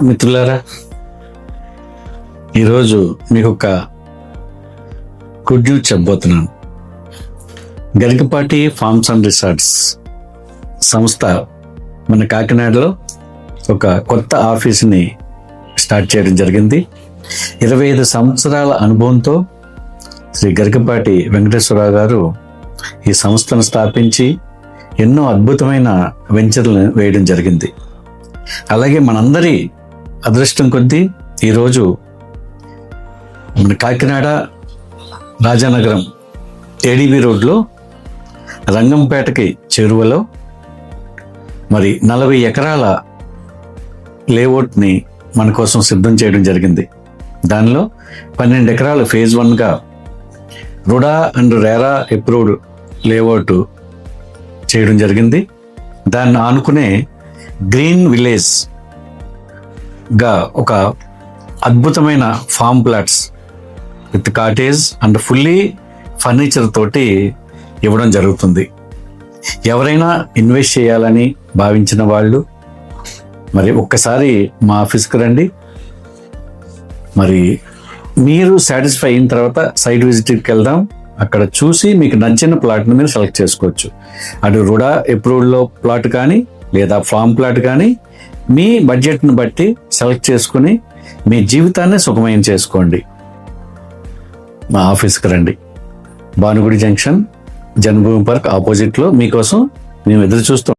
మిత్రులారా, ఈరోజు మీకు ఒక గుడ్ న్యూస్ చెప్పబోతున్నాను. గరికపాటి ఫార్మ్స్ అండ్ రిసార్ట్స్ సంస్థ మన కాకినాడలో ఒక కొత్త ఆఫీస్ని స్టార్ట్ చేయడం జరిగింది. 25 సంవత్సరాల అనుభవంతో శ్రీ గరికపాటి వెంకటేశ్వరరావు గారు ఈ సంస్థను స్థాపించి ఎన్నో అద్భుతమైన వెంచర్లను వేయడం జరిగింది. అలాగే మనందరి అదృష్టం కొద్దీ ఈరోజు మన కాకినాడ రాజానగరం ఏడీబీ రోడ్లో రంగంపేటకి చేరువలో మరి 40 ఎకరాల లేఅవుట్ని మన కోసం సిద్ధం చేయడం జరిగింది. దానిలో 12 ఎకరాలు ఫేజ్ 1గా RUDA and RERA approved layout చేయడం జరిగింది. దాన్ని ఆనుకునే గ్రీన్ విలేజ్ గా ఒక అద్భుతమైన form plots with cottage and fully furniture తోటి ఇవ్వడం జరుగుతుంది. ఎవరైనా ఇన్వెస్ట్ చేయాలని భావించిన వాళ్ళు మరి ఒక్కసారి మా ఆఫీస్కి రండి. మరి మీరు సాటిస్ఫై అయిన తర్వాత సైట్ విజిట్కి వెళ్దాం. అక్కడ చూసి మీకు నచ్చిన ప్లాట్ని మీరు సెలెక్ట్ చేసుకోవచ్చు. అటు రుడా అప్రూవ్డ్లో ప్లాట్ కానీ లేదా ఫామ్ ప్లాట్ కానీ మీ బడ్జెట్ను బట్టి సెలెక్ట్ చేసుకుని మీ జీవితాన్ని సుఖమయం చేసుకోండి. మా ఆఫీస్కి రండి. భానుగుడి జంక్షన్, జన్మభూమి పార్క్ ఆపోజిట్లో మీకోసం మేము ఎదురు చూస్తాం.